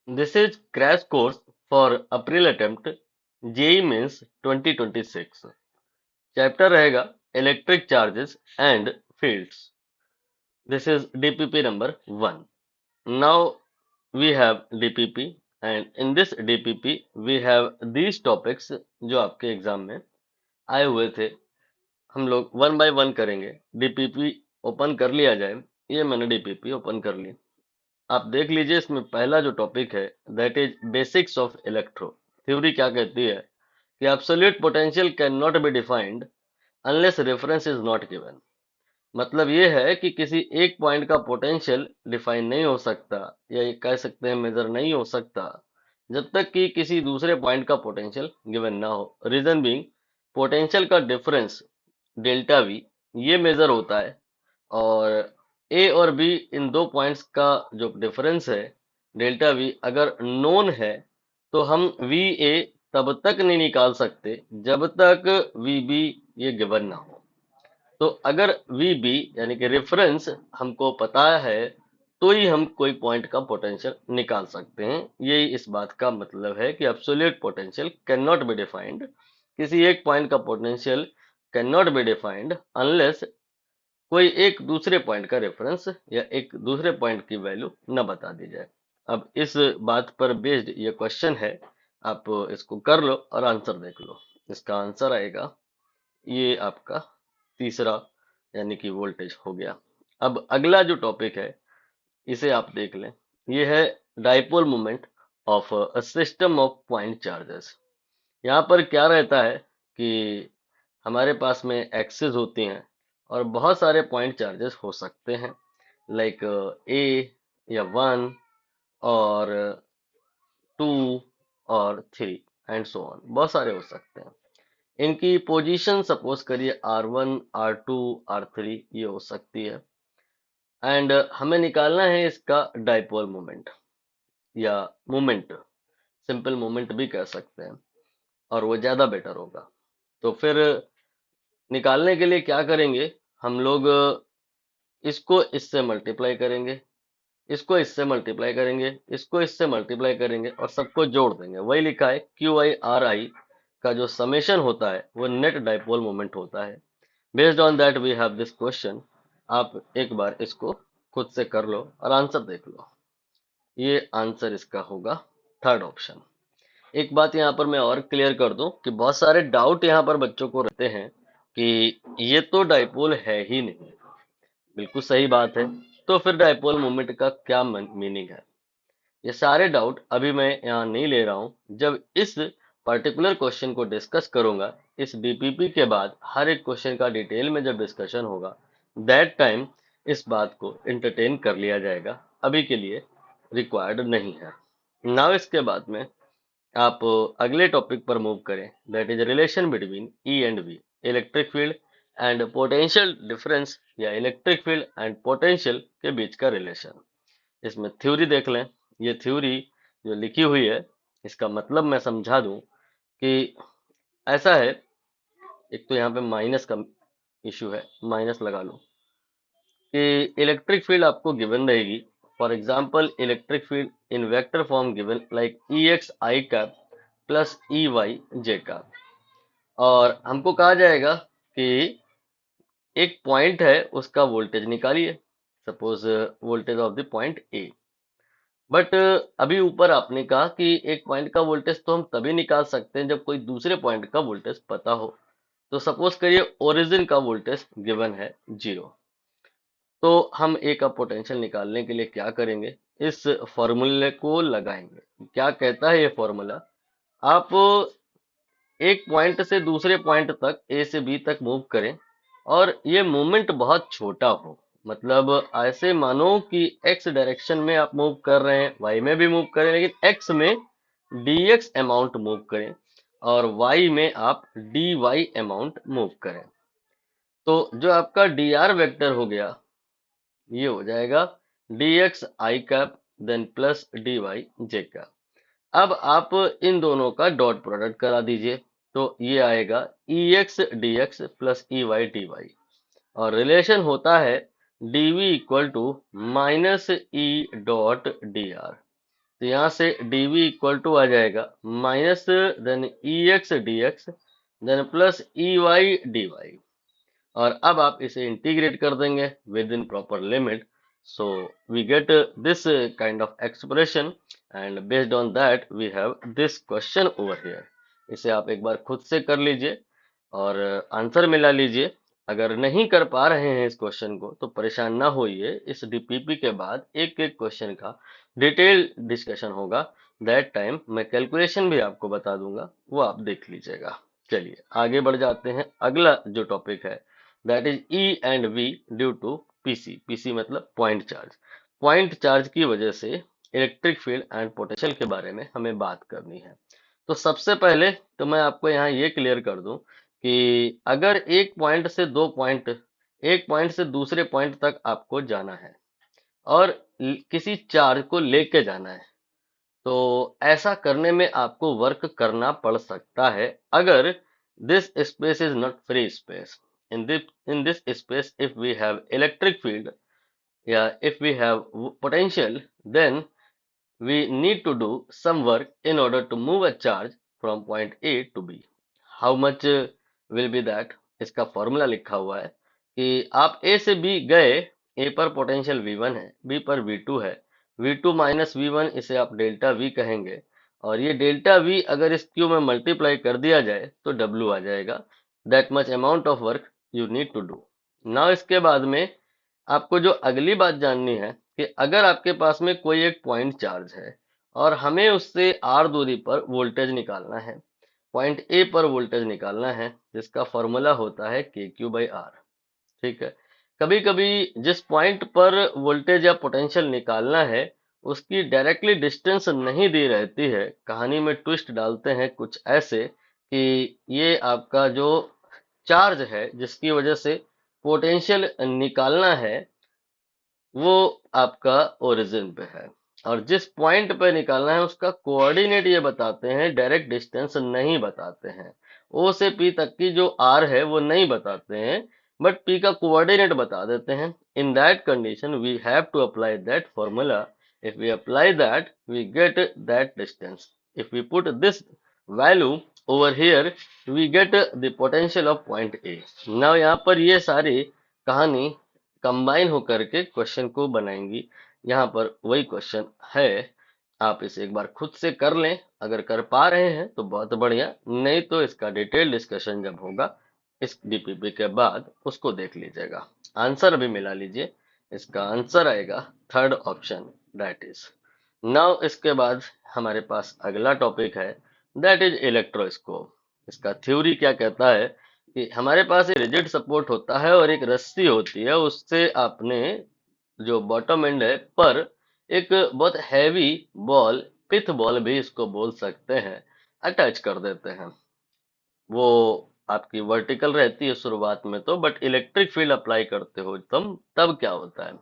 This is crash course for April attempt JEE Mains 2026. Chapter रहेगा Electric Charges and Fields. This is DPP number 1. Now we have DPP and in this DPP we have these topics जो आपके exam में आए हुए थे. हम लोग one by one करेंगे. DPP ओपन कर लिया जाए. ये मैंने DPP ओपन कर ली. आप देख लीजिए इसमें पहला जो टॉपिक है that is basics of electro theory. क्या कहती है कि absolute potential can not be defined unless reference is not given. मतलब ये है कि किसी एक पॉइंट का पोटेंशियल डिफाइन नहीं हो सकता या ये कह सकते हैं मेजर नहीं हो सकता जब तक कि किसी दूसरे पॉइंट का पोटेंशियल गिवन ना हो. रीजन बीइंग पोटेंशियल का डिफरेंस डेल्टा वी ये मेजर होता है और ए और बी इन दो पॉइंट्स का जो डिफरेंस है डेल्टा वी अगर नोन है तो हम वी ए तब तक नहीं निकाल सकते जब तक वी बी ये गिवन ना हो. तो अगर वी बी यानी कि रेफरेंस हमको पता है तो ही हम कोई पॉइंट का पोटेंशियल निकाल सकते हैं. यही इस बात का मतलब है कि absolute potential can not be defined. किसी एक पॉइंट का potential can not be defined unless कोई एक दूसरे पॉइंट का रेफरेंस या एक दूसरे पॉइंट की वैल्यू न बता दी जाए. अब इस बात पर बेस्ड ये क्वेश्चन है. आप इसको कर लो और आंसर देख लो. इसका आंसर आएगा ये आपका तीसरा यानी कि वोल्टेज हो गया. अब अगला जो टॉपिक है इसे आप देख लें. ये है dipole moment of a system of point charges. यहाँ पर क्या रहता है कि हमारे पास में एक्सेस होती हैं और बहुत सारे पॉइंट चार्जेस हो सकते हैं लाइक ए या वन और टू और थ्री एंड सो ऑन. बहुत सारे हो सकते हैं. इनकी पोजीशन सपोज करिए R1 R2 R3 ये हो सकती है एंड हमें निकालना है इसका डाइपोल मोमेंट या मोमेंट. सिंपल मोमेंट भी कह सकते हैं और वो ज्यादा बेटर होगा. तो फिर निकालने के लिए क्या करेंगे हम लोग इसको इससे मल्टीप्लाई करेंगे, इसको इससे मल्टीप्लाई करेंगे, इसको इससे मल्टीप्लाई करेंगे और सबको जोड़ देंगे. वही लिखा है क्यू आई आर आई का जो समेशन होता है वो नेट डाइपोल मोमेंट होता है. Based on that we have this question. आप एक बार इसको खुद से कर लो और आंसर देख लो. ये आंसर इसका होगा थर्ड ऑप्शन. एक बात यहाँ पर मैं और क्लियर कर दूं कि बहुत सारे डाउट यहाँ पर बच्चों को रहते हैं कि ये तो डाइपोल है ही नहीं. बिल्कुल सही बात है. तो फिर डाइपोल मोमेंट का क्या मीनिंग है? ये सारे डाउट अभी मैं यहाँ नहीं ले रहा हूँ. जब इस पर्टिकुलर क्वेश्चन को डिस्कस करूंगा इस डीपीपी के बाद हर एक क्वेश्चन का डिटेल में जब डिस्कशन होगा दैट टाइम इस बात को एंटरटेन कर लिया जाएगा. अभी के लिए रिक्वायर्ड नहीं है. नाउ इसके बाद में आप अगले टॉपिक पर मूव करें that is relation between E and V. Electric field and potential difference या इलेक्ट्रिक फील्ड एंड पोटेंशियल के बीच का रिलेशन. इसमें थ्योरी देख लें. ये थ्योरी जो लिखी हुई है इसका मतलब मैं समझा दूं कि ऐसा है. एक तो यहाँ पे माइनस का इशू है, माइनस लगा लो कि इलेक्ट्रिक फील्ड आपको गिवन रहेगी. For example electric field in vector form given like E X I cap plus E Y J cap. और हमको कहा जाएगा कि एक पॉइंट है उसका वोल्टेज निकालिए. Suppose voltage of the point A. But अभी ऊपर आपने कहा कि एक पॉइंट का वोल्टेज तो हम तभी निकाल सकते हैं जब कोई दूसरे पॉइंट का वोल्टेज पता हो. तो सपोज करिए ओरिजिन का वोल्टेज गिवन है 0. तो हम ए का पोटेंशियल निकालने के लिए क्या करेंगे? इस फॉर्मूले को लगाएंगे. क्या कहता है ये फॉर्मूला? आप एक पॉइंट से दूसरे पॉइंट तक ए से बी तक मूव करें और ये मूवमेंट बहुत छोटा हो. मतलब ऐसे मानो कि एक्स डायरेक्शन में आप मूव कर रहे हैं, वाई में भी मूव करें लेकिन एक्स में dx अमाउंट मूव करें और y में आप dy अमाउंट मूव करें. तो जो आपका dr वेक्टर हो गया ये हो जाएगा dx i cap then plus dy j cap. अब आप इन दोनों का डॉट प्रोडक्ट करा दीजिए तो ये आएगा ex dx plus ey dy और रिलेशन होता है dv equal to minus E dot D R. तो यहाँ से dv इक्वल टू आ जाएगा minus then ex dx then plus ey dy, और अब आप इसे इंटीग्रेट कर देंगे with in proper limit, so we get this kind of expression and based on that we have this question over here. इसे आप एक बार खुद से कर लीजिए और आंसर मिला लीजिए। अगर नहीं कर पा रहे हैं इस क्वेश्चन को तो परेशान ना होइए, इस डीपीपी के बाद एक एक क्वेश्चन का डिटेल डिस्कशन होगा। दैट टाइम मैं कैलकुलेशन भी आपको बता दूंगा, वो आप देख लीजिएगा। चलिए आगे बढ़ जाते हैं। अगला जो टॉपिक है that is E and V due to PC. PC मतलब पॉइंट चार्ज। पॉइंट चार्ज की वजह से इलेक्ट्रिक फील्ड एंड पोटेंशियल के बारे में हमें बात करनी है। तो सबसे पहले तो मैं आपको यहाँ ये क्लियर कर दूं कि अगर एक पॉइंट से दो पॉइंट, एक पॉइंट से दूसरे पॉइंट तक आपको जाना है और किसी चार्ज को लेके जाना है, तो ऐसा करने में आपको वर्क करना पड़ सकता है अगर this space is not free space. in this space if we have electric field, yeah, if we have potential, then we need to do some work in order to move a charge from point A to B. How much will be that? इसका formula लिखा हुआ है कि आप A से B गए, A पर potential V1 है, B पर V2 है, V2 माइनस V1 इसे आप डेल्टा V कहेंगे, और ये डेल्टा V अगर इस Q में मल्टीप्लाई कर दिया जाए तो W आ जाएगा। That much amount of work you need to do. Now इसके बाद में आपको जो अगली बात जाननी है कि अगर आपके पास में कोई एक पॉइंट चार्ज है और हमें उससे r दूरी पर वोल्टेज निकालना है, पॉइंट ए पर वोल्टेज निकालना है, जिसका फॉर्मूला होता है के क्यू बाई आर। ठीक है। कभी कभी जिस पॉइंट पर वोल्टेज या पोटेंशियल निकालना है उसकी डायरेक्टली डिस्टेंस नहीं दी रहती है, कहानी में ट्विस्ट डालते हैं कुछ ऐसे कि ये आपका जो चार्ज है जिसकी वजह से पोटेंशियल निकालना है वो आपका ओरिजिन पे है, और जिस पॉइंट पे निकालना है उसका कोऑर्डिनेट ये बताते हैं, डायरेक्ट डिस्टेंस नहीं बताते हैं। ओ से पी तक की जो आर है वो नहीं बताते हैं, बट पी का कोऑर्डिनेट बता देते हैं। In that condition we have to apply that formula. If we apply that we get that distance. If we put this value over here we get the potential of point A. Now यहाँ पर ये सारी कहानी combine होकर के question को बनाएंगी। यहाँ पर वही क्वेश्चन है, आप इसे एक बार खुद से कर लें। अगर कर पा रहे हैं तो बहुत बढ़िया, नहीं तो इसका डिटेल डिस्कशन जब होगा इस डीपीपी के बाद उसको देख लीजिएगा। आंसर भी मिला लीजिए। इसका आंसर आएगा third option, that is. Now इसके बाद हमारे पास अगला टॉपिक है दैट इज इलेक्ट्रोस्कोप। इसका थ्योरी क्या कहता है कि हमारे पास एक रिजिड सपोर्ट होता है और एक रस्सी होती है, उससे आपने जो बॉटम एंड है पर एक बहुत हैवी बॉल, पिथ बॉल भी इसको बोल सकते हैं, अटैच कर देते हैं। वो आपकी वर्टिकल रहती है शुरुआत में तो, बट इलेक्ट्रिक फील्ड अप्लाई करते हो तुम तब क्या होता है,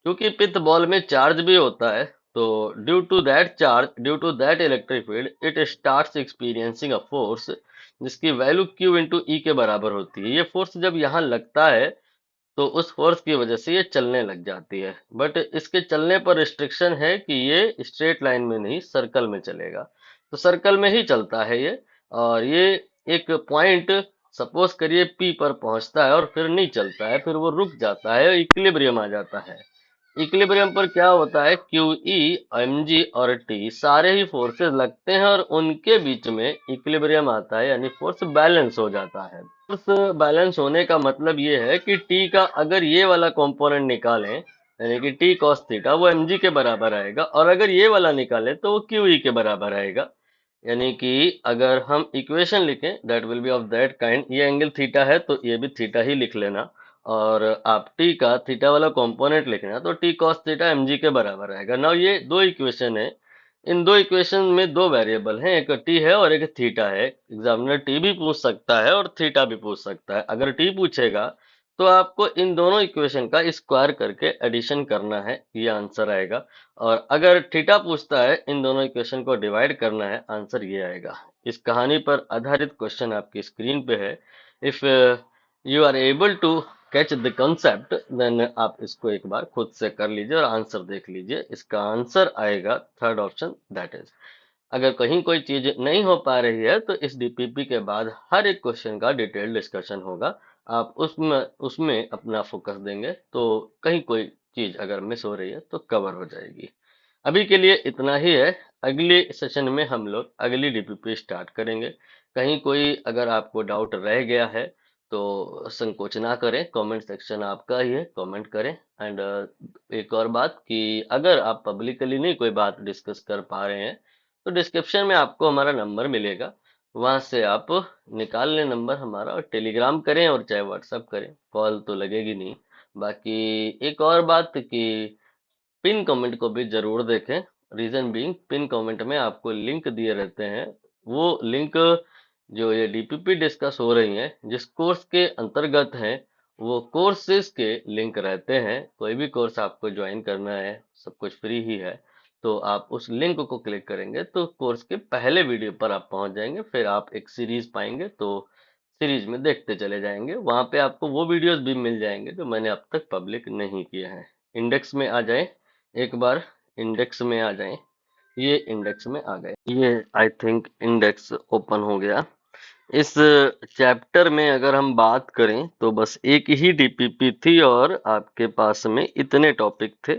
क्योंकि पिथ बॉल में चार्ज भी होता है, तो due to that charge, due to that electric field it starts experiencing a force जिसकी वैल्यू Q इंटू ई के बराबर होती है। ये फोर्स जब यहाँ लगता है तो उस फोर्स की वजह से ये चलने लग जाती है, बट इसके चलने पर रिस्ट्रिक्शन है कि ये स्ट्रेट लाइन में नहीं सर्कल में चलेगा। तो सर्कल में ही चलता है ये, और ये एक पॉइंट सपोज करिए P पर पहुंचता है और फिर नहीं चलता है, फिर वो रुक जाता है, इक्विलिब्रियम आ जाता है। इक्विलिब्रियम पर क्या होता है, क्यू ई, एम जी और टी सारे ही फोर्सेस लगते हैं और उनके बीच में इक्विलिब्रियम आता है, यानी फोर्स बैलेंस हो जाता है। फोर्स बैलेंस होने का मतलब ये है कि टी का अगर ये वाला कंपोनेंट निकालें, यानी कि टी कॉस थीटा, वो एम जी के बराबर आएगा, और अगर ये वाला निकालें तो वो क्यू ई के बराबर आएगा। यानी कि अगर हम इक्वेशन लिखें that will be of that kind, ये एंगल थीटा है तो ये भी थीटा ही लिख लेना, और आप टी का थीटा वाला कंपोनेंट लिखना तो T cos theta m g के बराबर आएगा। नाउ ये दो इक्वेशन है, इन दो इक्वेशन में दो वेरिएबल हैं, एक टी है और एक थीटा है। एग्जामिनर टी भी पूछ सकता है और थीटा भी पूछ सकता है। अगर टी पूछेगा तो आपको इन दोनों इक्वेशन का स्क्वायर करके एडिशन करना है, ये आंसर आएगा। और अगर थीटा पूछता है इन दोनों इक्वेशन को डिवाइड करना है, आंसर ये आएगा। इस कहानी पर आधारित क्वेश्चन आपकी स्क्रीन पे है। If you are able to catch the concept, then आप इसको एक बार खुद से कर लीजिए और आंसर देख लीजिए। इसका आंसर आएगा थर्ड ऑप्शन, दैट इज। अगर कहीं कोई चीज नहीं हो पा रही है तो इस डीपीपी के बाद हर एक क्वेश्चन का डिटेल डिस्कशन होगा। आप उसमें उसमें अपना फोकस देंगे तो कहीं कोई चीज अगर मिस हो रही है तो कवर हो जाएगी। अभी के लिए इतना ही है। अगले सेशन में हम लोग अगली डीपीपी स्टार्ट करेंगे। कहीं कोई अगर आपको डाउट रह गया है तो संकोच ना करें, कमेंट सेक्शन आपका ही है, कमेंट करें। एंड एक और बात कि अगर आप पब्लिकली नहीं कोई बात डिस्कस कर पा रहे हैं तो डिस्क्रिप्शन में आपको हमारा नंबर मिलेगा, वहां से आप निकाल लें नंबर हमारा और टेलीग्राम करें और चाहे व्हाट्सएप करें, कॉल तो लगेगी नहीं। बाकी एक और बात कि पिन कमेंट को भी जरूर देखें। रीजन बीइंग, पिन कमेंट में आपको लिंक दिए रहते हैं। वो लिंक जो ये डीपीपी डिस्कस हो रही हैं जिस कोर्स के अंतर्गत हैं, वो कोर्सेज के लिंक रहते हैं। कोई भी कोर्स आपको ज्वाइन करना है, सब कुछ फ्री ही है, तो आप उस लिंक को क्लिक करेंगे तो कोर्स के पहले वीडियो पर आप पहुंच जाएंगे। फिर आप एक सीरीज पाएंगे तो सीरीज में देखते चले जाएंगे। वहां पे आपको वो वीडियोस भी मिल जाएंगे जो मैंने अब तक पब्लिक नहीं किए हैं। इंडेक्स में आ जाए, एक बार इंडेक्स में आ जाएं। ये इंडेक्स में आ गए, ये आई थिंक इंडेक्स ओपन हो गया। इस चैप्टर में अगर हम बात करें तो बस एक ही डीपीपी थी और आपके पास में इतने टॉपिक थे।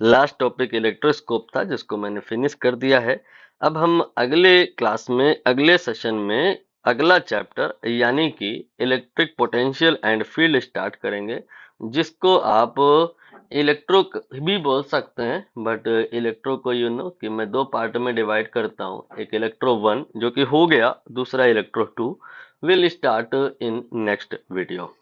लास्ट टॉपिक इलेक्ट्रोस्कोप था जिसको मैंने फिनिश कर दिया है। अब हम अगले क्लास में अगले सेशन में अगला चैप्टर यानी कि electric potential and field start करेंगे, जिसको आप इलेक्ट्रो भी बोल सकते हैं। बट इलेक्ट्रो को कि मैं दो पार्ट में डिवाइड करता हूँ, एक इलेक्ट्रो 1 जो कि हो गया, दूसरा electro 2 will start in next video.